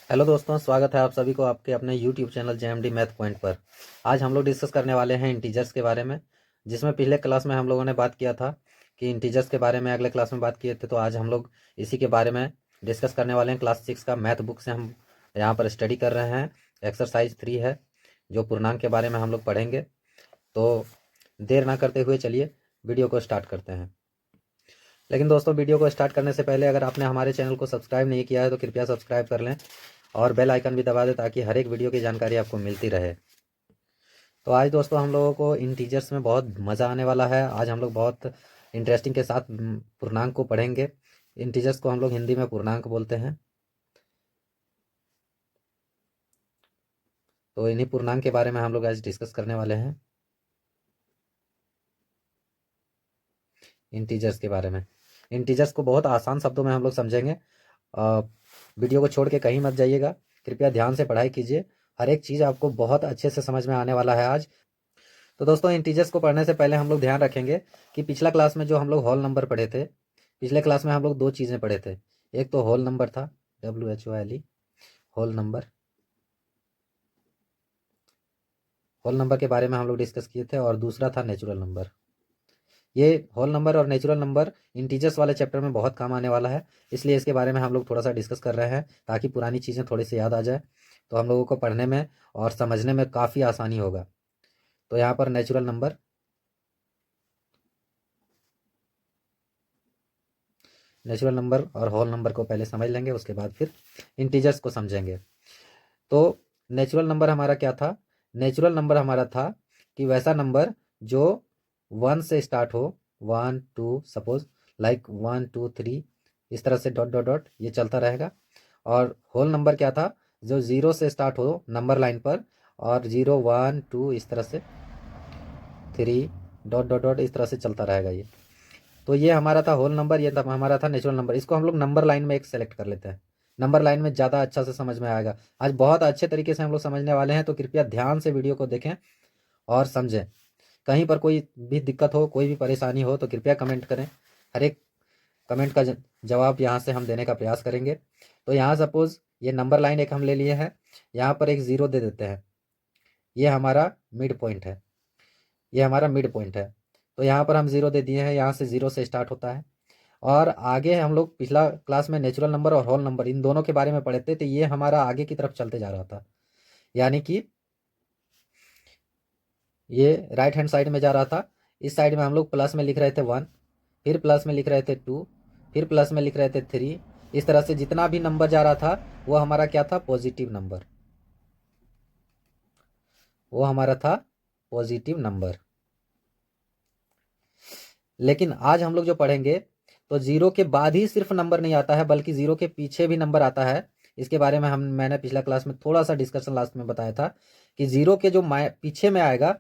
Hello दोस्तों, स्वागत है आप सभी को आपके अपने YouTube channel JMD math point पर। आज हम लोग डिस्कस करने वाले हैं इंटीजर्स के बारे में, जिसमें पिछले क्लास में हम लोगों ने बात किया था कि इंटीजर्स के बारे में अगले क्लास में बात किए थे। तो आज हम लोग इसी के बारे में डिस्कस करने वाले हैं। क्लास 6 का मैथ बुक से हम यहाँ पर स्टडी कर रहे हैं। एक्सरसाइज 3 है जो पूर्णांक के बारे में हम लोग पढ़ेंगे। तो देर ना करते हुए चलिए वीडियो को स्टार्ट करते हैं। लेकिन दोस्तों, वीडियो को स्टार्ट करने से पहले अगर आपने हमारे चैनल को सब्सक्राइब नहीं किया है तो कृपया सब्सक्राइब कर लें और बेल आइकन भी दबा दें ताकि हर एक वीडियो की जानकारी आपको मिलती रहे। तो आज दोस्तों हम लोगों को इंटीजर्स में बहुत मज़ा आने वाला है। आज हम लोग बहुत इंटरेस्टिंग के साथ पूर्णांक को पढ़ेंगे। इंटीजर्स को हम लोग हिंदी में पूर्णांक बोलते हैं। तो इन्हीं पूर्णांक के बारे में हम लोग आज डिस्कस करने वाले हैं, इंटीजर्स के बारे में। इंटीजर्स को बहुत आसान शब्दों में हम लोग समझेंगे। वीडियो को छोड़ के कहीं मत जाइएगा, कृपया ध्यान से पढ़ाई कीजिए। हर एक चीज़ आपको बहुत अच्छे से समझ में आने वाला है आज। तो दोस्तों, इंटीजर्स को पढ़ने से पहले हम लोग ध्यान रखेंगे कि पिछला क्लास में जो हम लोग होल नंबर पढ़े थे, पिछले क्लास में हम लोग दो चीज़ें पढ़े थे। एक तो होल नंबर था, WHOLE, whole number. Whole number के बारे में हम लोग डिस्कस किए थे। और दूसरा था नेचुरल नंबर। ये होल नंबर और नेचुरल नंबर इंटीजर्स वाले चैप्टर में बहुत काम आने वाला है, इसलिए इसके बारे में हम लोग थोड़ा सा डिस्कस कर रहे हैं ताकि पुरानी चीज़ें थोड़ी सी याद आ जाए, तो हम लोगों को पढ़ने में और समझने में काफ़ी आसानी होगा। तो यहाँ पर नेचुरल नंबर और होल नंबर को पहले समझ लेंगे, उसके बाद फिर इंटीजर्स को समझेंगे। तो नेचुरल नंबर हमारा क्या था? नेचुरल नंबर हमारा था कि वैसा नंबर जो 1 से स्टार्ट हो, 1 2, सपोज लाइक 1 2 3, इस तरह से डॉट डॉट डॉट ये चलता रहेगा। और होल नंबर क्या था? जो 0 से स्टार्ट हो नंबर लाइन पर और 0 1 2 इस तरह से 3 डॉट डॉट डॉट इस तरह से चलता रहेगा ये। तो ये हमारा था होल नंबर, ये हमारा था नेचुरल नंबर। इसको हम लोग नंबर लाइन में एक सेलेक्ट कर लेते हैं। नंबर लाइन में ज़्यादा अच्छा से समझ में आएगा। आज बहुत अच्छे तरीके से हम लोग समझने वाले हैं, तो कृपया ध्यान से वीडियो को देखें और समझें। कहीं पर कोई भी दिक्कत हो, कोई भी परेशानी हो तो कृपया कमेंट करें। हर एक कमेंट का जवाब यहाँ से हम देने का प्रयास करेंगे। तो यहाँ सपोज ये नंबर लाइन एक हम ले लिए हैं, यहाँ पर एक 0 दे देते हैं। ये हमारा मिड पॉइंट है, ये हमारा मिड पॉइंट है। तो यहाँ पर हम 0 दे दिए हैं, यहाँ से 0 से स्टार्ट होता है। और आगे हम लोग पिछला क्लास में नेचुरल नंबर और होल नंबर इन दोनों के बारे में पढ़े थे, तो ये हमारा आगे की तरफ चलते जा रहा था। यानी कि ये राइट हैंड साइड में जा रहा था। इस साइड में हम लोग प्लस में लिख रहे थे 1, फिर प्लस में लिख रहे थे 2, फिर प्लस में लिख रहे थे 3। इस तरह से जितना भी नंबर जा रहा था वो हमारा क्या था? Positive number. वो हमारा था पॉजिटिव नंबर। लेकिन आज हम लोग जो पढ़ेंगे तो 0 के बाद ही सिर्फ नंबर नहीं आता है, बल्कि 0 के पीछे भी नंबर आता है। इसके बारे में मैंने पिछला क्लास में थोड़ा सा डिस्कशन लास्ट में बताया था कि 0 के जो पीछे में आएगा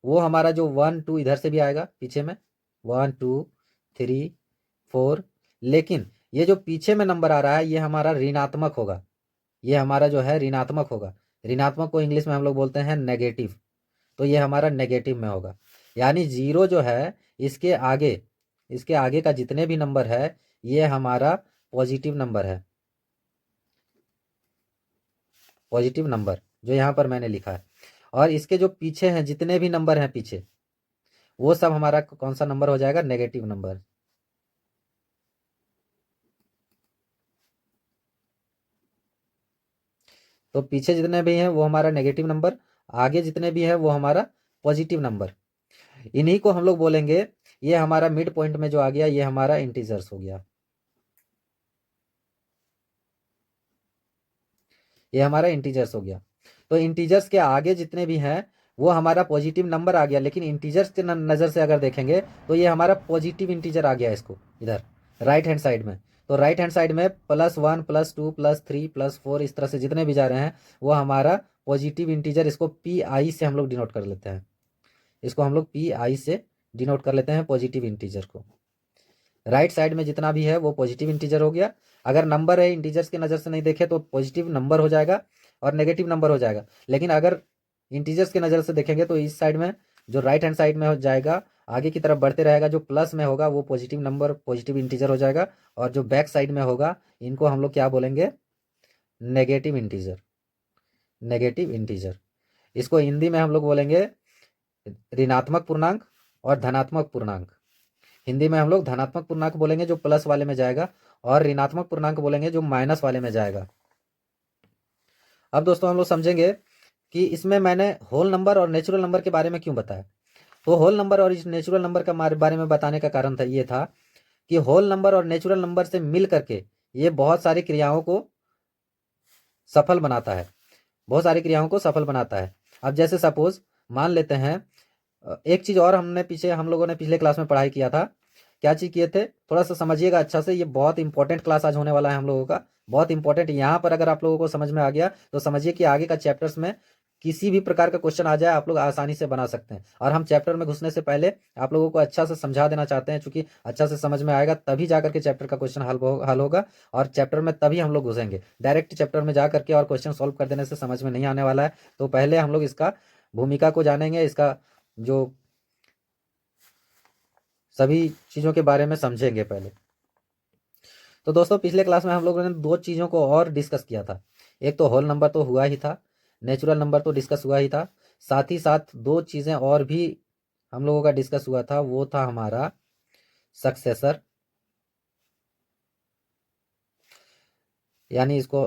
वो हमारा जो 1 2 इधर से भी आएगा पीछे में, 1 2 3 4। लेकिन ये जो पीछे में नंबर आ रहा है ये हमारा ऋणात्मक होगा। ये हमारा जो है ऋणात्मक होगा। ऋणात्मक को इंग्लिश में हम लोग बोलते हैं नेगेटिव। तो ये हमारा नेगेटिव में होगा। यानी 0 जो है इसके आगे का जितने भी नंबर है ये हमारा पॉजिटिव नंबर है। पॉजिटिव नंबर जो यहाँ पर मैंने लिखा है। और इसके जो पीछे हैं जितने भी नंबर हैं पीछे, वो सब हमारा कौन सा नंबर हो जाएगा? Negative number. तो पीछे जितने भी हैं वो हमारा नेगेटिव नंबर, आगे जितने भी हैं वो हमारा पॉजिटिव नंबर। इन्हीं को हम लोग बोलेंगे, ये हमारा मिड पॉइंट में जो आ गया ये हमारा इंटीजर्स हो गया। ये हमारा इंटीजर्स हो गया। तो इंटीजर्स के आगे जितने भी हैं वो हमारा पॉजिटिव नंबर आ गया। लेकिन इंटीजर्स के नज़र से अगर देखेंगे तो ये हमारा पॉजिटिव इंटीजर आ गया। इसको इधर राइट हैंड साइड में, तो राइट हैंड साइड में +1 +2 +3 +4 इस तरह से जितने भी जा रहे हैं वो हमारा पॉजिटिव इंटीजर। इसको PI से हम लोग डिनोट कर लेते हैं। इसको हम लोग PI से डिनोट कर लेते हैं पॉजिटिव इंटीजर को। राइट साइड में जितना भी है वो पॉजिटिव इंटीजर हो गया। अगर नंबर है इंटीजर्स की नज़र से नहीं देखे तो पॉजिटिव नंबर हो जाएगा और नेगेटिव नंबर हो जाएगा। लेकिन अगर इंटीजर्स की नज़र से देखेंगे तो इस साइड में जो राइट हैंड साइड में हो जाएगा, आगे की तरफ बढ़ते रहेगा, जो प्लस में होगा वो पॉजिटिव नंबर पॉजिटिव इंटीजर हो जाएगा। और जो बैक साइड में होगा इनको हम लोग क्या बोलेंगे? Negative integer, negative integer. इसको हिंदी में हम लोग बोलेंगे ऋणात्मक पूर्णांक और धनात्मक पूर्णांक। हिंदी में हम लोग धनात्मक पूर्णांक बोलेंगे जो प्लस वाले में जाएगा, और ऋणात्मक पूर्णांक बोलेंगे जो माइनस वाले में जाएगा। अब दोस्तों हम लोग समझेंगे कि इसमें मैंने होल नंबर और नेचुरल नंबर के बारे में क्यों बताया। तो होल नंबर और नेचुरल नंबर का बारे में बताने का कारण था ये था कि होल नंबर और नेचुरल नंबर से मिल करके ये बहुत सारी क्रियाओं को सफल बनाता है, बहुत सारी क्रियाओं को सफल बनाता है। अब जैसे सपोज मान लेते हैं, एक चीज और हम लोगों ने पिछले क्लास में पढ़ाई किया था। क्या चीज किए थे, थोड़ा सा समझिएगा अच्छा से, ये बहुत इंपॉर्टेंट क्लास आज होने वाला है हम लोगों का, बहुत इंपॉर्टेंट। यहाँ पर अगर आप लोगों को समझ में आ गया तो समझिए कि आगे का चैप्टर्स में किसी भी प्रकार का क्वेश्चन आ जाए आप लोग आसानी से बना सकते हैं। और हम चैप्टर में घुसने से पहले आप लोगों को अच्छा से समझा देना चाहते हैं, क्योंकि अच्छा से समझ में आएगा तभी जाकर के चैप्टर का क्वेश्चन हल होगा, और चैप्टर में तभी हम लोग घुसेंगे। डायरेक्ट चैप्टर में जा करके और क्वेश्चन सॉल्व कर देने से समझ में नहीं आने वाला है। तो पहले हम लोग इसका भूमिका को जानेंगे, इसका जो सभी चीज़ों के बारे में समझेंगे पहले। तो दोस्तों पिछले क्लास में हम लोगों ने दो चीज़ों को और डिस्कस किया था। एक तो होल नंबर तो हुआ ही था, नेचुरल नंबर तो डिस्कस हुआ ही था, साथ ही साथ दो चीज़ें और भी हम लोगों का डिस्कस हुआ था। वो था हमारा सक्सेसर, यानी इसको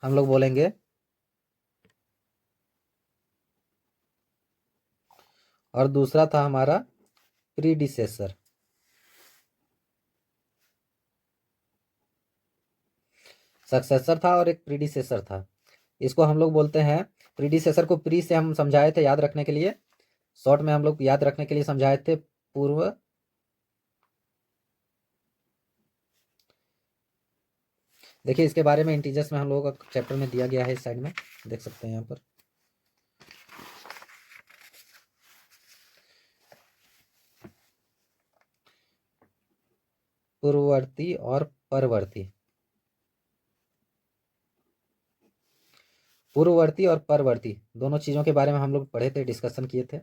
हम लोग बोलेंगे, और दूसरा था हमारा प्रीडिसेसर। सक्सेसर था और एक प्रीडिसेसर था। इसको हम लोग बोलते हैं, प्रीडिसेसर को प्री से हम समझाए थे याद रखने के लिए, शॉर्ट में हम लोग याद रखने के लिए समझाए थे पूर्व। देखिए इसके बारे में इंटीजर्स में हम लोगों का चैप्टर में दिया गया है, इस साइड में देख सकते हैं यहाँ पर। पूर्ववर्ती और परवर्ती, पूर्ववर्ती और परवर्ती दोनों चीज़ों के बारे में हम लोग पढ़े थे, डिस्कशन किए थे।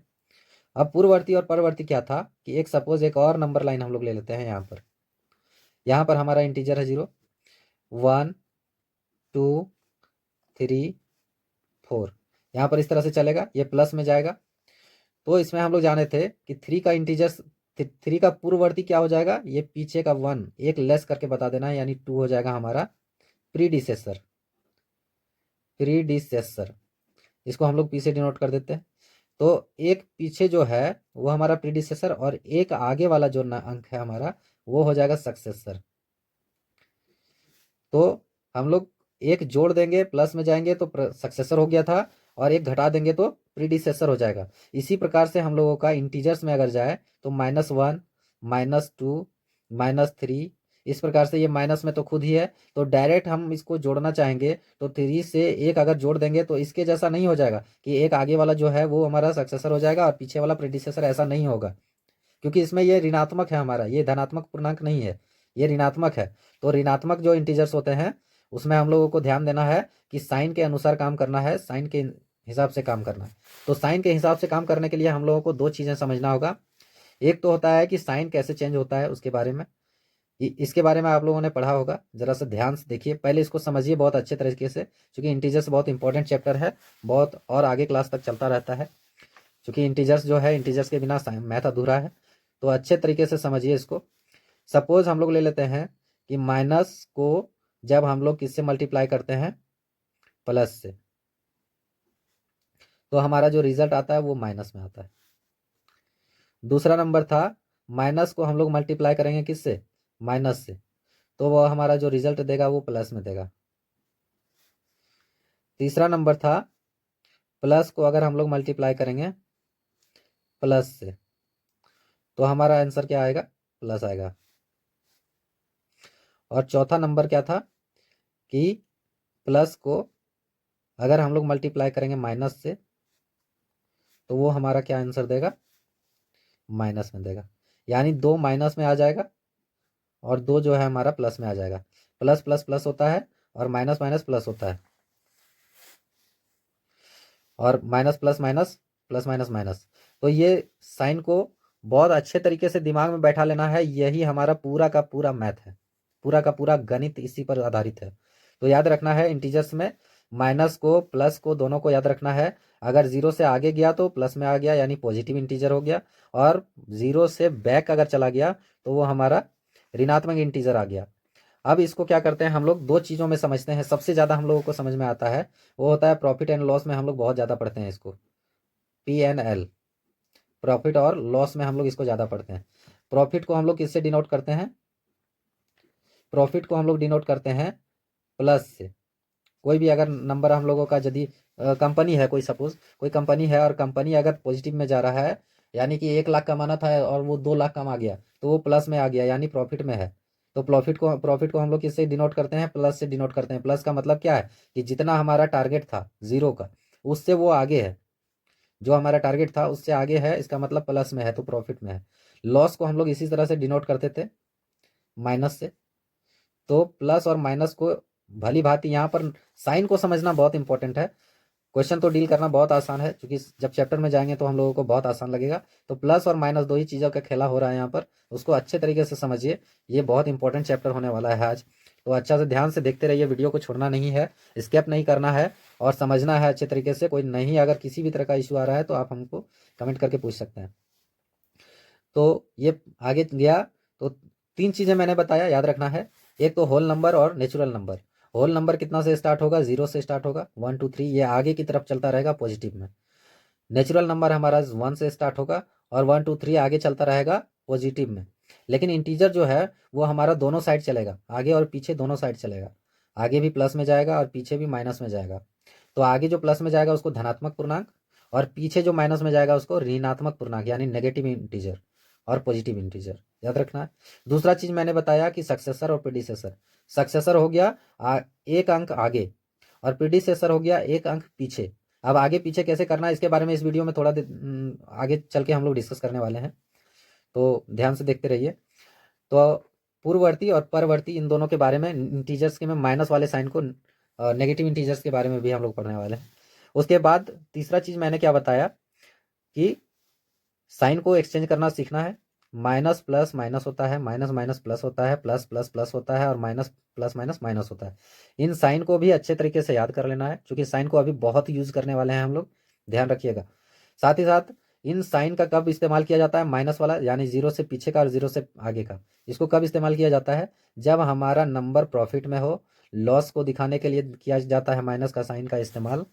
अब पूर्ववर्ती और परवर्ती क्या था कि एक सपोज एक और नंबर लाइन हम लोग ले लेते हैं। यहाँ पर हमारा इंटीजर है 0, 1, 2, 3, 4। यहाँ पर इस तरह से चलेगा, ये प्लस में जाएगा। तो इसमें हम लोग जाने थे कि 3 का इंटीजर्स, 3 का पूर्ववर्ती क्या हो जाएगा, ये पीछे का 1 एक लेस करके बता देना है, यानी 2 हो जाएगा हमारा प्रीडिसेसर। प्रीडिसेसर इसको हम लोग पी से डिनोट कर देते हैं। तो एक पीछे जो है वो हमारा प्रीडिसेसर, और एक आगे वाला जो अंक है हमारा वो हो जाएगा सक्सेसर। तो हम लोग एक जोड़ देंगे, प्लस में जाएंगे तो सक्सेसर हो गया था, और एक घटा देंगे तो प्रीडिसेसर हो जाएगा। इसी प्रकार से हम लोगों का इंटीजर्स में अगर जाए तो -1, -2, -3, इस प्रकार से। ये माइनस में तो खुद ही है, तो डायरेक्ट हम इसको जोड़ना चाहेंगे तो 3 से एक अगर जोड़ देंगे तो इसके जैसा नहीं हो जाएगा कि एक आगे वाला जो है वो हमारा सक्सेसर हो जाएगा और पीछे वाला प्रीडिसेसर, ऐसा नहीं होगा, क्योंकि इसमें ये ऋणात्मक है हमारा, ये धनात्मक पूर्णांक नहीं है, ये ऋणात्मक है। तो ऋणात्मक जो इंटीजर्स होते हैं उसमें हम लोगों को ध्यान देना है कि साइन के अनुसार काम करना है, साइन के हिसाब से काम करना है। तो साइन के हिसाब से काम करने के लिए हम लोगों को दो चीज़ें समझना होगा। एक तो होता है कि साइन कैसे चेंज होता है, उसके बारे में, इसके बारे में आप लोगों ने पढ़ा होगा। जरा सा ध्यान से देखिए, पहले इसको समझिए बहुत अच्छे तरीके से, क्योंकि इंटीजर्स बहुत इंपॉर्टेंट चैप्टर है, बहुत और आगे क्लास तक चलता रहता है। क्योंकि इंटीजर्स जो है, इंटीजर्स के बिना मैथ अधूरा है, तो अच्छे तरीके से समझिए इसको। सपोज हम लोग ले लेते हैं कि माइनस को जब हम लोग किससे मल्टीप्लाई करते हैं, प्लस से, तो हमारा जो रिजल्ट आता है वो माइनस में आता है। दूसरा नंबर था, माइनस को हम लोग मल्टीप्लाई करेंगे किससे, माइनस से, तो वह हमारा जो रिजल्ट देगा वो प्लस में देगा। तीसरा नंबर था, प्लस को अगर हम लोग मल्टीप्लाई करेंगे प्लस से, तो हमारा आंसर क्या आएगा, प्लस आएगा। और चौथा नंबर क्या था कि प्लस को अगर हम लोग मल्टीप्लाई करेंगे माइनस से, तो वो हमारा क्या आंसर देगा, माइनस में देगा। यानी दो माइनस में आ जाएगा और दो जो है हमारा प्लस में आ जाएगा। प्लस प्लस प्लस होता है और माइनस माइनस प्लस होता है, और minus plus minus, plus minus minus. तो ये साइन को बहुत अच्छे तरीके से दिमाग में बैठा लेना है, यही हमारा पूरा का पूरा मैथ है, पूरा का पूरा गणित इसी पर आधारित है। तो याद रखना है इंटीजर्स में माइनस को प्लस को दोनों को याद रखना है। अगर 0 से आगे गया तो प्लस में आ गया यानी पॉजिटिव इंटीजर हो गया, और 0 से बैक अगर चला गया तो वो हमारा ऋणात्मक इंटीजर आ गया। अब इसको क्या करते हैं हम लोग, दो चीज़ों में समझते हैं। सबसे ज़्यादा हम लोगों को समझ में आता है वो होता है प्रॉफिट एंड लॉस में, हम लोग बहुत ज़्यादा पढ़ते हैं इसको। P&L, प्रॉफिट और लॉस में हम लोग इसको ज़्यादा पढ़ते हैं। प्रॉफिट को हम लोग किससे डिनोट करते हैं? प्रॉफिट को हम लोग डिनोट करते हैं प्लस से। कोई भी अगर नंबर हम लोगों का यदि कंपनी है, कोई सपोज कोई कंपनी है और कंपनी अगर पॉजिटिव में जा रहा है, यानी कि 1 लाख कमाना था और वो 2 लाख कमा गया, तो वो प्लस में आ गया यानी प्रॉफिट में है। तो प्रॉफिट को हम लोग किससे डिनोट करते हैं? प्लस से डिनोट करते हैं। प्लस का मतलब क्या है कि जितना हमारा टारगेट था 0 का, उससे वो आगे है। जो हमारा टारगेट था उससे आगे है, इसका मतलब प्लस में है, तो प्रॉफिट में है। लॉस को हम लोग इसी तरह से डिनोट करते थे, माइनस से। तो प्लस और माइनस को भली भांति यहाँ पर साइन को समझना बहुत इंपॉर्टेंट है। क्वेश्चन तो डील करना बहुत आसान है, क्योंकि जब चैप्टर में जाएंगे तो हम लोगों को बहुत आसान लगेगा। तो प्लस और माइनस दो ही चीज़ों का खेला हो रहा है यहाँ पर, उसको अच्छे तरीके से समझिए। ये बहुत इंपॉर्टेंट चैप्टर होने वाला है आज, तो अच्छा से ध्यान से देखते रहिए, वीडियो को छोड़ना नहीं है, स्किप नहीं करना है और समझना है अच्छे तरीके से। कोई नहीं, अगर किसी भी तरह का इशू आ रहा है तो आप हमको कमेंट करके पूछ सकते हैं। तो ये आगे गया तो 3 चीज़ें मैंने बताया, याद रखना है। एक तो होल नंबर और नेचुरल नंबर। होल नंबर कितना से स्टार्ट होगा? 0 से स्टार्ट होगा, 1 2 3, ये आगे की तरफ चलता रहेगा पॉजिटिव में। नेचुरल नंबर हमारा 1 से स्टार्ट होगा और 1 2 3 आगे चलता रहेगा पॉजिटिव में। लेकिन इंटीजर जो है वो हमारा दोनों साइड चलेगा, आगे और पीछे दोनों साइड चलेगा। आगे भी प्लस में जाएगा और पीछे भी माइनस में जाएगा। तो आगे जो प्लस में जाएगा उसको धनात्मक पूर्णांक, और पीछे जो माइनस में जाएगा उसको ऋणात्मक पूर्णांक यानी नेगेटिव इंटीजर और पॉजिटिव इंटीजर, याद रखना है। दूसरा चीज मैंने बताया कि सक्सेसर और प्रीडिसेसर। सक्सेसर हो गया एक अंक आगे, और प्रीडिसेसर हो गया एक अंक पीछे। अब आगे पीछे कैसे करना है इसके बारे में इस वीडियो में थोड़ा आगे चल के हम लोग डिस्कस करने वाले हैं, तो ध्यान से देखते रहिए। तो पूर्ववर्ती और परवर्ती इन दोनों के बारे में, इंटीजर्स के में माइनस वाले साइन को, नेगेटिव इंटीजर्स के बारे में भी हम लोग पढ़ने वाले हैं। उसके बाद तीसरा चीज मैंने क्या बताया कि साइन को एक्सचेंज करना सीखना है। माइनस प्लस माइनस होता है, माइनस माइनस प्लस होता है, प्लस प्लस प्लस होता है, और माइनस प्लस माइनस माइनस होता है। इन साइन को भी अच्छे तरीके से याद कर लेना है, क्योंकि साइन को अभी बहुत यूज करने वाले हैं हम लोग, ध्यान रखिएगा। साथ ही साथ इन साइन का कब इस्तेमाल किया जाता है? माइनस वाला यानी 0 से पीछे का और 0 से आगे का, इसको कब इस्तेमाल किया जाता है? जब हमारा नंबर प्रॉफिट में हो। लॉस को दिखाने के लिए किया जाता है माइनस का साइन का इस्तेमाल।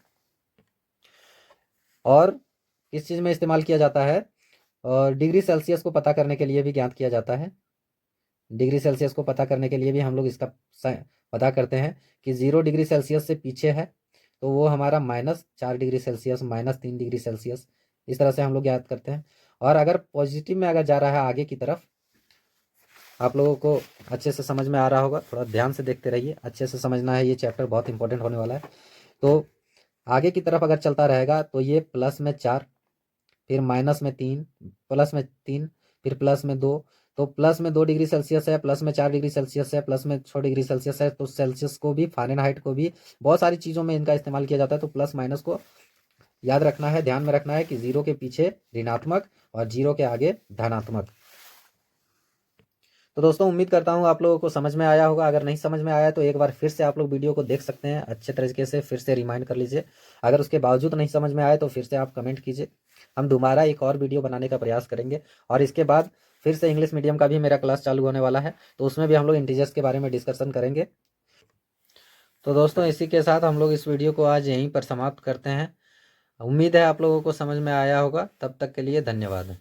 और किस चीज़ में इस्तेमाल किया जाता है? और डिग्री सेल्सियस को पता करने के लिए भी ज्ञात किया जाता है। डिग्री सेल्सियस को पता करने के लिए भी हम लोग इसका पता करते हैं कि 0 डिग्री सेल्सियस से पीछे है तो वो हमारा -4 डिग्री सेल्सियस, -3 डिग्री सेल्सियस, इस तरह से हम लोग याद करते हैं। और अगर पॉजिटिव में अगर जा रहा है आगे की तरफ, आप लोगों को अच्छे से समझ में आ रहा होगा, थोड़ा ध्यान से देखते रहिए, अच्छे से समझना है, ये चैप्टर बहुत इंपॉर्टेंट होने वाला है। तो आगे की तरफ अगर चलता रहेगा तो ये +4, फिर -3, +3, फिर +2। तो +2 डिग्री सेल्सियस है, +4 डिग्री सेल्सियस है, +6 डिग्री सेल्सियस है। तो सेल्सियस को भी, फ़ारेनहाइट को भी, बहुत सारी चीज़ों में इनका इस्तेमाल किया जाता है। तो प्लस माइनस को याद रखना है, ध्यान में रखना है कि 0 के पीछे ऋणात्मक और 0 के आगे धनात्मक। तो दोस्तों उम्मीद करता हूँ आप लोगों को समझ में आया होगा। अगर नहीं समझ में आया तो एक बार फिर से आप लोग वीडियो को देख सकते हैं, अच्छे तरीके से फिर से रिमाइंड कर लीजिए। अगर उसके बावजूद नहीं समझ में आए तो फिर से आप कमेंट कीजिए, हम दोबारा एक और वीडियो बनाने का प्रयास करेंगे। और इसके बाद फिर से इंग्लिश मीडियम का भी मेरा क्लास चालू होने वाला है, तो उसमें भी हम लोग इंटीजर्स के बारे में डिस्कशन करेंगे। तो दोस्तों इसी के साथ हम लोग इस वीडियो को आज यहीं पर समाप्त करते हैं। उम्मीद है आप लोगों को समझ में आया होगा। तब तक के लिए धन्यवाद।